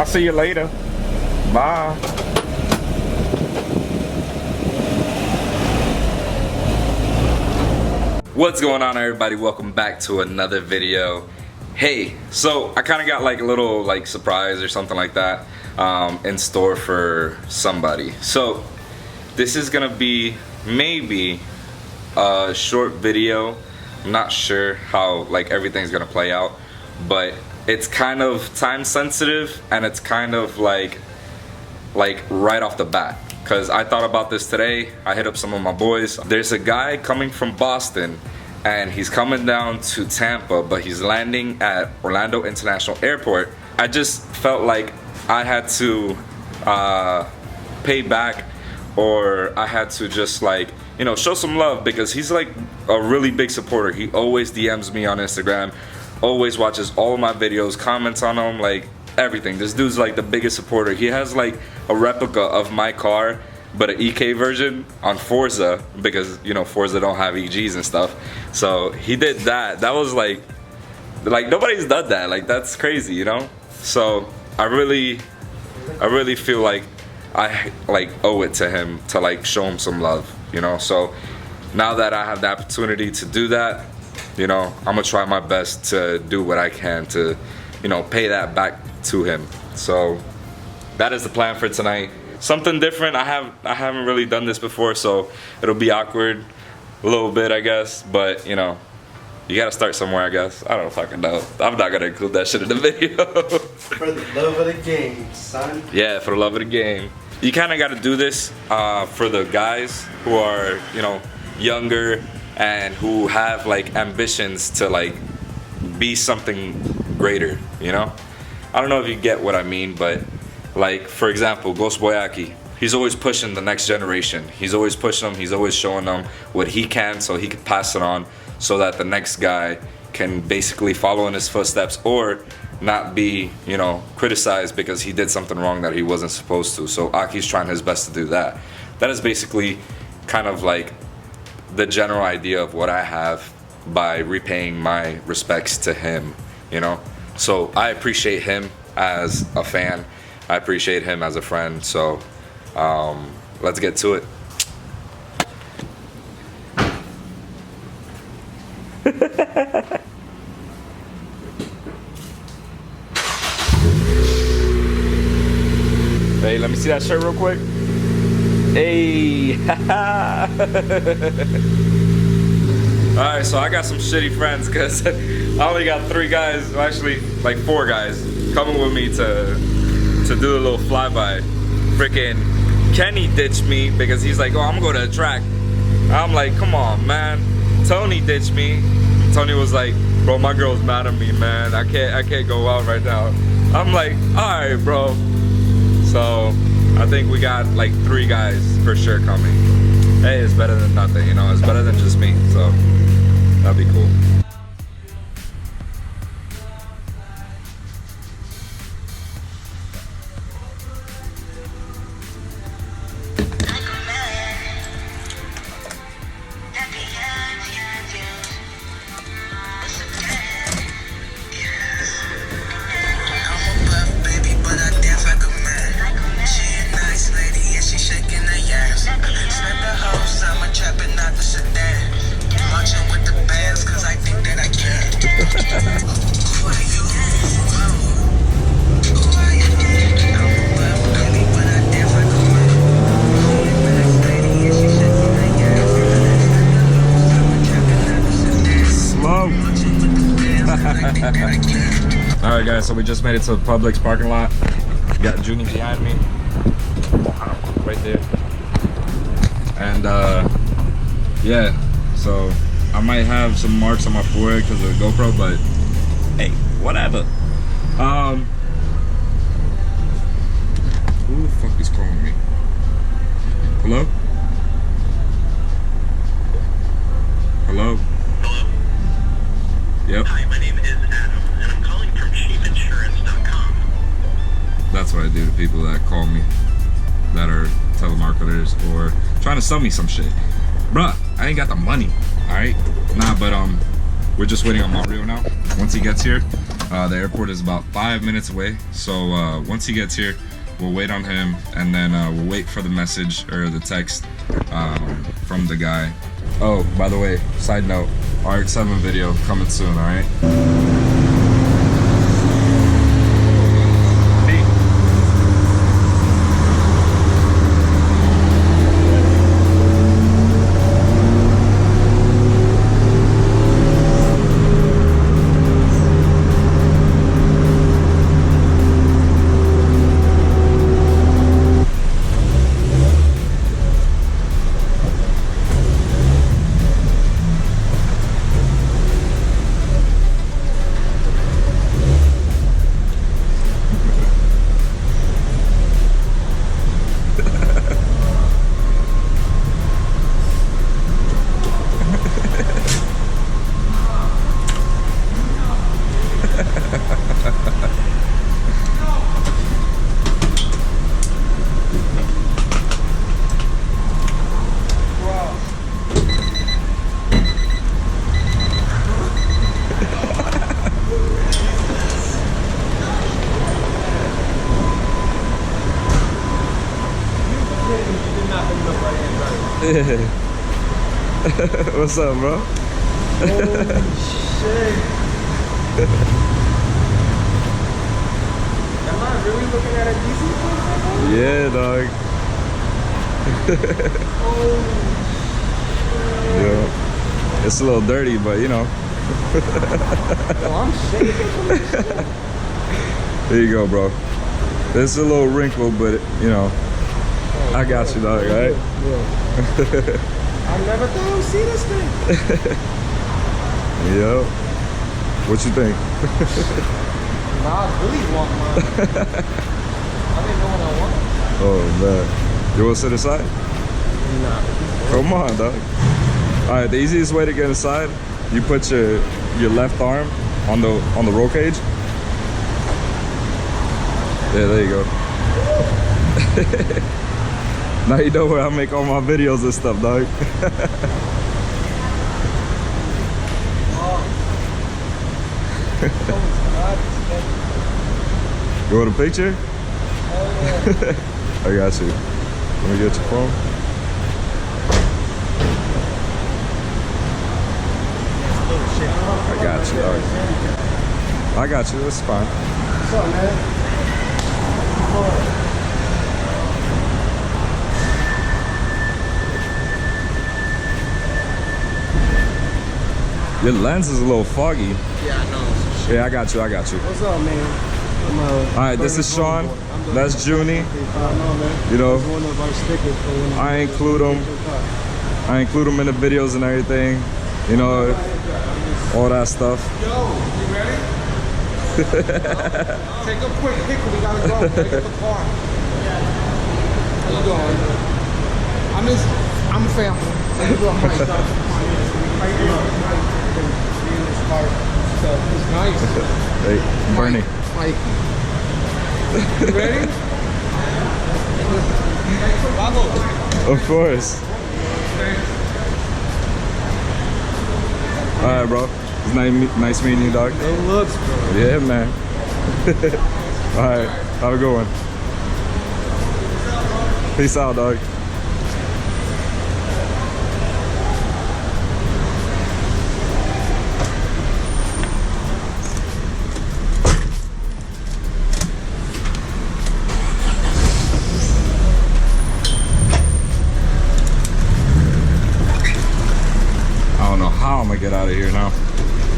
I'll see you later. Bye. What's going on, everybody? Welcome back to another video. Hey, so I kind of got like a little like surprise or something like that in store for somebody. So this is gonna be maybe a short video. I'm not sure how like everything's gonna play out, but it's kind of time sensitive and it's kind of like right off the bat, because I thought about this today. I hit up some of my boys. There's a guy coming from Boston and he's coming down to Tampa, but he's landing at Orlando International Airport. I just felt like I had to pay back, or I had to just like, you know, show some love, because he's like a really big supporter. He always DMs me on Instagram, always watches all of my videos, comments on them, like everything. This dude's like the biggest supporter. He has like a replica of my car, but an EK version on Forza, because you know Forza don't have EGs and stuff. So he did that. That was like nobody's done that. Like, that's crazy, you know? So I really feel like I like owe it to him to like show him some love, you know? So now that I have the opportunity to do that, you know, I'm gonna try my best to do what I can to, you know, pay that back to him. So that is the plan for tonight. Something different. I haven't really done this before, so it'll be awkward a little bit, I guess, but you know, you gotta start somewhere, I guess. I don't fucking know. I'm not gonna include that shit in the video. For the love of the game, son. Yeah, for the love of the game. You kind of gotta do this for the guys who are, you know, younger and who have like ambitions to like be something greater, you know? I don't know if you get what I mean, but like, for example, Ghost Boy Aki, he's always pushing the next generation. He's always pushing them, he's always showing them what he can so he can pass it on, so that the next guy can basically follow in his footsteps or not be, you know, criticized because he did something wrong that he wasn't supposed to. So Aki's trying his best to do that. That is basically kind of like the general idea of what I have by repaying my respects to him, you know? So I appreciate him as a fan. I appreciate him as a friend. So let's get to it. Hey, let me see that shirt real quick. Hey. Alright, so I got some shitty friends because I only got 3 guys, well, actually like 4 guys coming with me to do a little flyby. Freaking Kenny ditched me because he's like, oh, I'm gonna go to the track. I'm like, come on, man. Tony ditched me. Tony was like, bro, my girl's mad at me, man. I can't go out right now. I'm like, alright, bro. So I think we got like 3 guys for sure coming. Hey, it's better than nothing, you know, it's better than just me, so that'd be cool. Alright guys, so we just made it to the Publix parking lot. Got Juny behind me. Right there. And yeah, so I might have some marks on my forehead because of the GoPro, but hey, whatever. Who the fuck is calling me? Hello? Hello? Hello? Yep. Hi, my name is Adam, and I'm calling from cheapinsurance.com. That's what I do to people that call me, that are telemarketers or trying to sell me some shit. Bruh, I ain't got the money, alright? Nah, but we're just waiting on Mario now. Once he gets here, The airport is about 5 minutes away. So once he gets here, we'll wait on him, and then we'll wait for the message or the text from the guy. Oh, by the way, side note, RX-7 video coming soon, all right? What's up, bro? Holy shit. Am I really looking at a decent one? Yeah, dog. Yeah. It's a little dirty, but you know. Yo, I'm shaking. There you go, bro. It's a little wrinkled, but you know, I got you, dog, right? Yeah. I never thought I would see this thing. Yep. What you think? Nah, I really want mine. I didn't know what I wanted. Oh man. You wanna sit aside? Nah. Come on, dog. Alright, the easiest way to get inside, you put your left arm on the roll cage. Yeah, there you go. Now you know where I make all my videos and stuff, dog. You want a picture? I got you. Let me get your phone. I got you, dog. I got you, that's fine. What's up, man? Your lens is a little foggy. Yeah, I know. Yeah, I got you, I got you. What's up, man? Alright, this is Shaun. That's Juny. You know, I include them in the videos and everything. You know, all that stuff. Yo, you ready? Take a quick pic, we gotta go. Gotta get the car. How you doing? I'm a family. How you doing, Mike? How you doing? So it's nice. Hey, Bernie. Mike. You ready? Bravo. Of course. Alright, bro. It's nice meeting you, dog. Good looks, bro. Yeah, man. Alright, have a good one. Peace out, dog. I'm gonna get out of here now.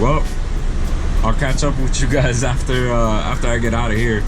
Well, I'll catch up with you guys after I get out of here.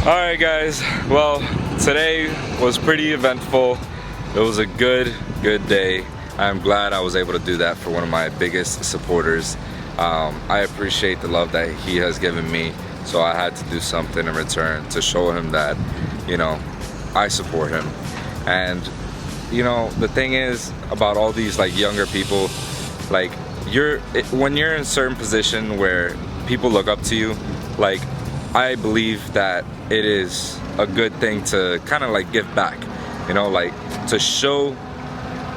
Alright guys, well, today was pretty eventful. It was a good day. I'm glad I was able to do that for one of my biggest supporters. I appreciate the love that he has given me, so I had to do something in return to show him that, you know, I support him. And you know, the thing is about all these like younger people, like when you're in a certain position where people look up to you, like I believe that it is a good thing to kind of like give back, you know, like to show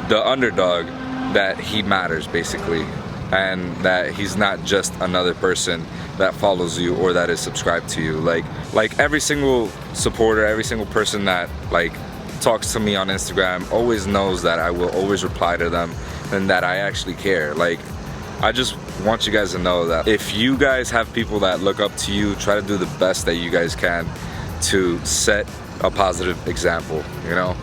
the underdog that he matters basically, and that he's not just another person that follows you or that is subscribed to you. Like every single supporter, every single person that like talks to me on Instagram always knows that I will always reply to them and that I actually care. Like, I just want you guys to know that if you guys have people that look up to you, try to do the best that you guys can to set a positive example, you know?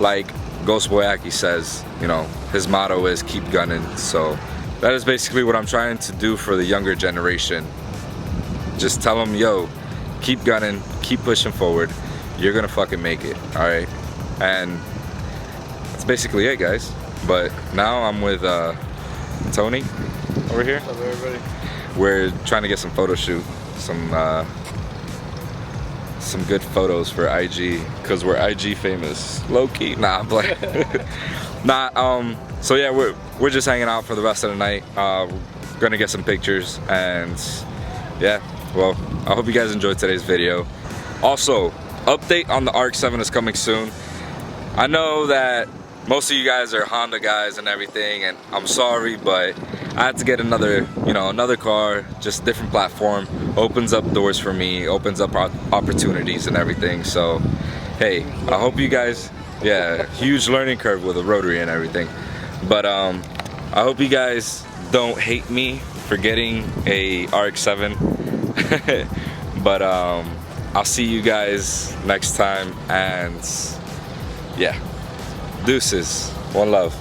Like Ghost Boy Aki says, you know, his motto is keep gunning. So that is basically what I'm trying to do for the younger generation. Just tell them, yo, keep gunning, keep pushing forward. You're gonna fucking make it, all right? And that's basically it, guys. But now I'm with Tony over here. What's up, everybody? We're trying to get some photo shoot, some good photos for IG, because we're IG famous. Low key, nah, I'm playing. Nah, so yeah, we're just hanging out for the rest of the night. We're gonna get some pictures, and yeah, well, I hope you guys enjoyed today's video. Also, update on the RX-7 is coming soon. I know that most of you guys are Honda guys and everything, and I'm sorry, but I had to get another, you know, another car, just different platform. Opens up doors for me, opens up opportunities and everything. So, hey, I hope you guys, yeah, huge learning curve with a rotary and everything. But I hope you guys don't hate me for getting a RX-7. But I'll see you guys next time, and yeah, deuces, one love.